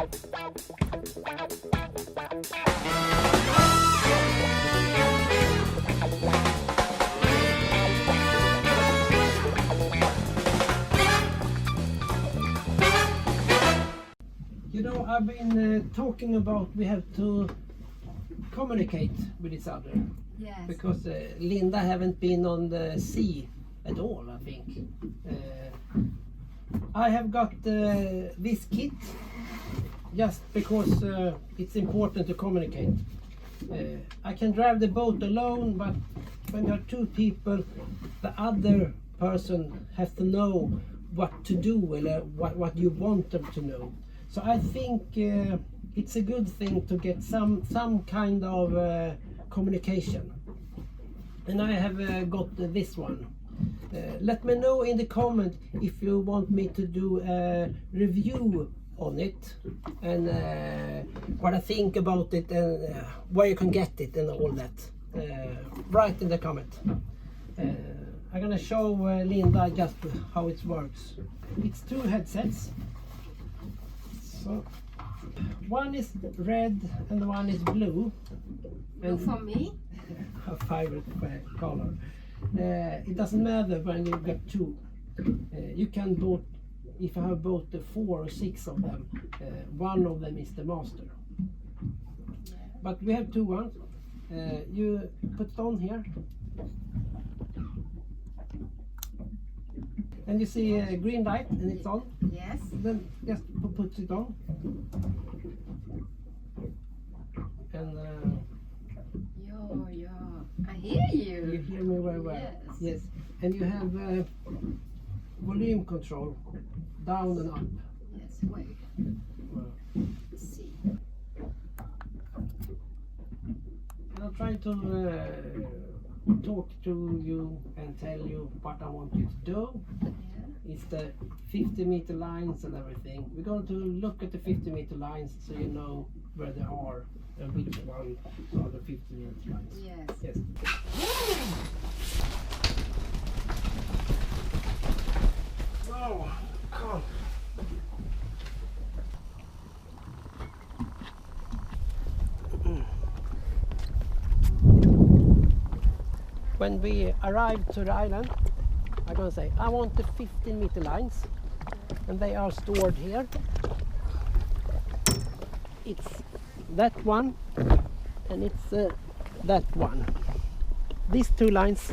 You know, I've been talking about we have to communicate with each other. Yes. Because Linda haven't been on the sea at all, I think. I have got this kit just because it's important to communicate. I can drive the boat alone, but when there are two people, the other person has to know what to do, or what you want them to know. So I think it's a good thing to get some kind of communication. And I have got this one. Let me know in the comment if you want me to do a review on it, and what I think about it, and where you can get it and all that. Write in the comment. I'm gonna show Linda just how it works. It's two headsets. So one is red and one is blue. And for me? A favorite color. It doesn't matter when you get two. You can both, if I have both 4 or 6 of them, one of them is the master. But we have two ones. You put it on here. And you see a green light and it's on. Yes. Then just put it on. And I hear you. You hear me very well. Yes. Yes. And you have volume control down and up. Yes, wait. Let's see. And I'm trying to talk to you and tell you what I want you to do. Yeah. It's the 50-meter lines and everything. We're going to look at the 50-meter lines so you know where they are and which one are the 50-meter lines. Yes. Yes. Oh, come. When we arrive to the island, I'm going to say, I want the 15-meter lines, and they are stored here. It's that one, and it's that one. These two lines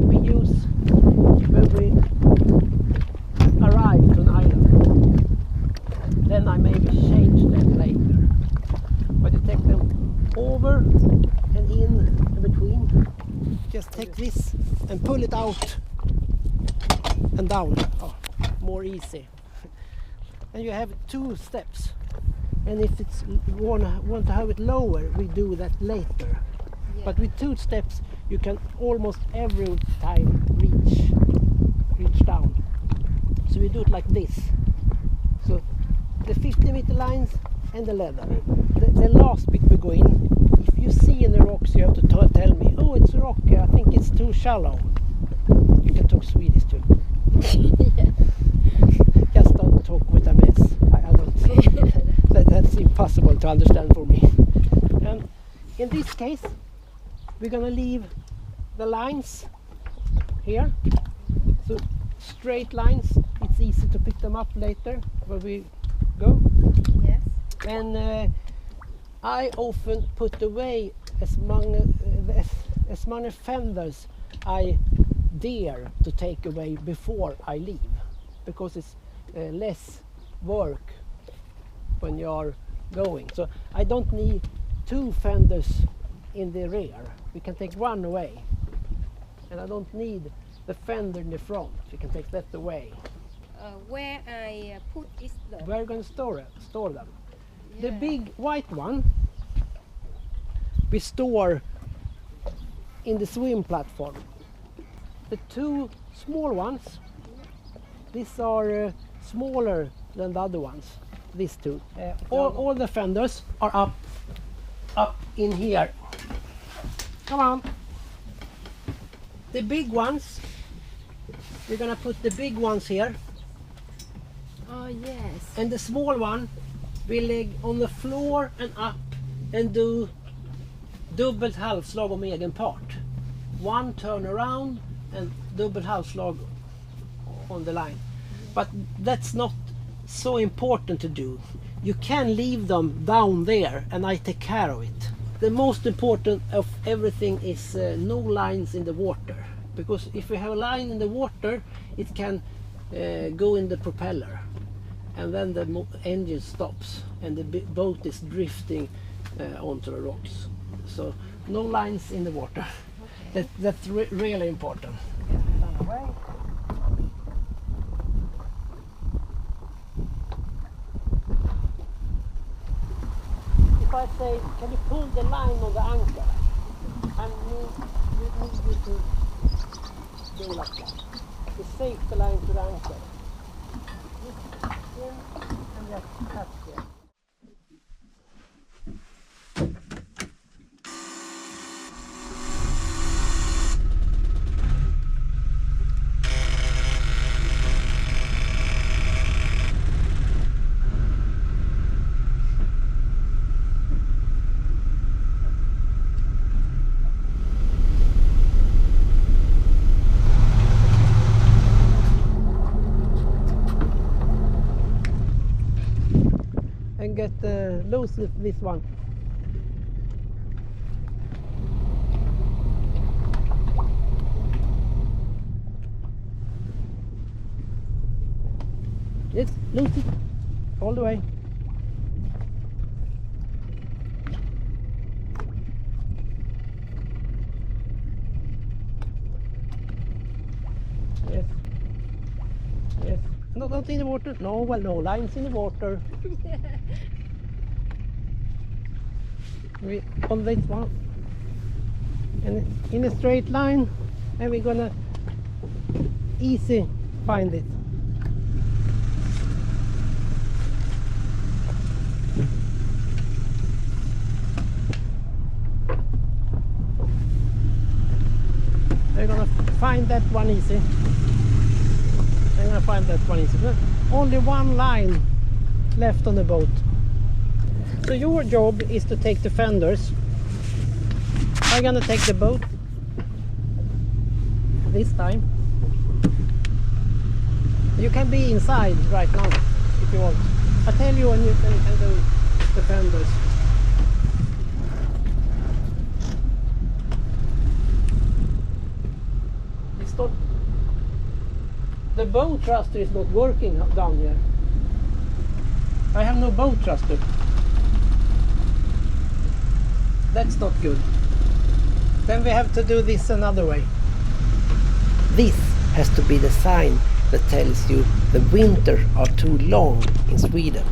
we use when we arrive to an island. Then I maybe change them later. But you take them over and in between. Just take this and pull it out and down. Oh, more easy. And you have 2 steps. And if it's want to have it lower, we do that later. Yeah. But with 2 steps, you can almost every time reach down. So we do it like this. So the 50-meter lines and the leather. The last bit we go in. If you see in the rocks, you have to tell me, oh, it's a rock, I think it's too shallow. You can talk Swedish too. Yeah. Just don't talk with a mess. I don't. That's impossible to understand for me. And in this case, we're gonna leave the lines here. So straight lines. It's easy to pick them up later where we go. Yes. And I often put away as many fenders I dare to take away before I leave, because it's less work when you're going. So I don't need 2 fenders in the rear. We can take 1 away, and I don't need the fender in the front. We can take that away. Where I put is the... We're going to store them. Yeah. The big white one we store in the swim platform. The 2 small ones, these are smaller than the other ones. These 2. All the fenders are up in here. Come on. The big ones, we're gonna put the big ones here, Oh yes. And the small one will leg on the floor and up and do dubbelt halvslag om egen part. One turn around and dubbelt halvslag on the line. But that's not so important to do. You can leave them down there and I take care of it. The most important of everything is no lines in the water. Because if you have a line in the water, it can go in the propeller. And then the engine stops and the boat is drifting onto the rocks. So no lines in the water. Okay. That's really important. If I say, can you pull the line on the anchor? And you need to do like that. To save the line to the anchor. Just here and just touch here. And get loose this one. Yes, loose it all the way. Yes. Yes. Not in the water. No, well, no lines in the water. We on this one, and in a straight line, and we're gonna easy find it. We're gonna find that one easy. I'm gonna find that one easy. Only one line left on the boat. So your job is to take the fenders. I'm gonna take the boat this time. You can be inside right now if you want. I'll tell you when you can do the fenders. It's not. The Bowthruster is not working down here. I have no Bowthruster. That's not good. Then we have to do this another way. This has to be the sign that tells you the winters are too long in Sweden.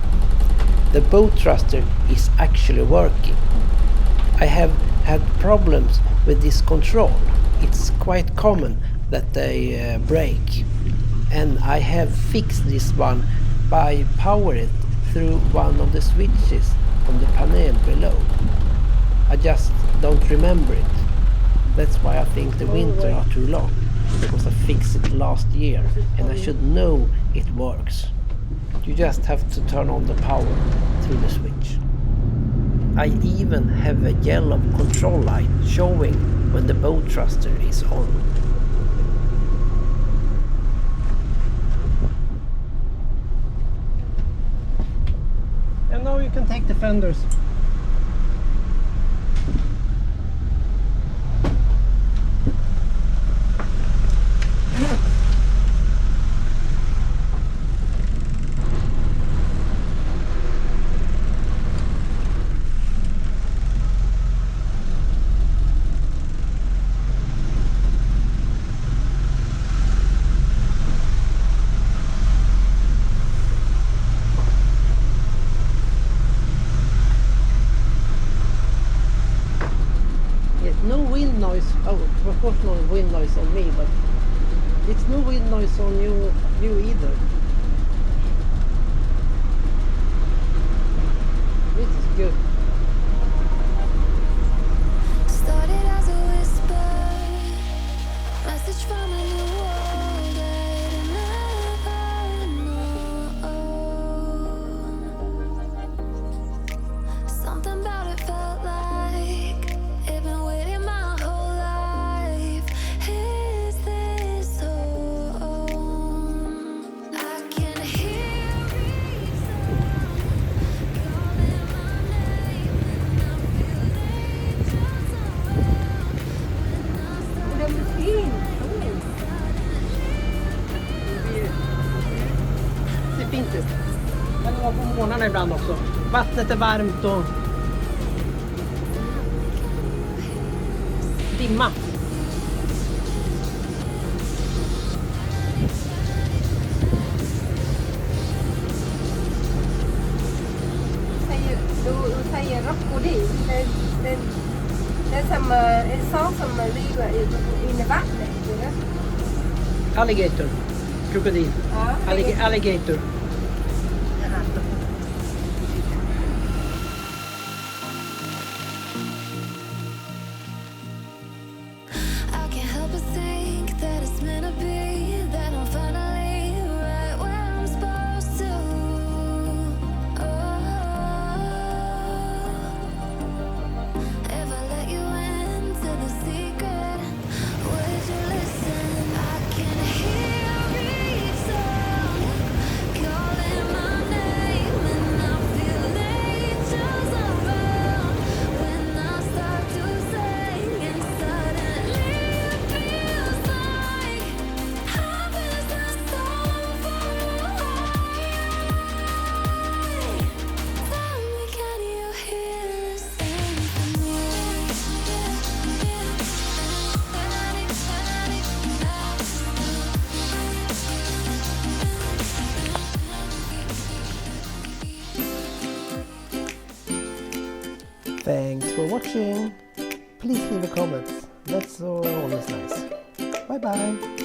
The Bowthruster is actually working. I have had problems with this control. It's quite common that they break. And I have fixed this one by powering it through one of the switches on the panel below. I just don't remember it. That's why I think the winters are too long. Because I fixed it last year and I should know it works. You just have to turn on the power through the switch. I even have a yellow control light showing when the Bowthruster is on. And now you can take the fenders. No wind noise. Oh, of course no wind noise on me, but it's no wind noise on you either. This is good. Started as a whisper, message from a new world that I never know. fint ut. Kan det vara på morgnarna ibland också. Vattnet är varmt och dimma. Du säger krokodil. Det är som en sak som lever i vattnet. Eller? Alligator. Krokodil. Ja, Alligator. I can't help but think that it's meant to be, that I'm finally right where I'm supposed to. If I let you into the secret, would you listen? I can hear your reason calling my name, and I feel angels around when I start to sing, and suddenly it feels like heaven's not so far away. Tell me, can you hear this symphony? Thanks for watching. Please leave a comment. That's always nice. Bye bye.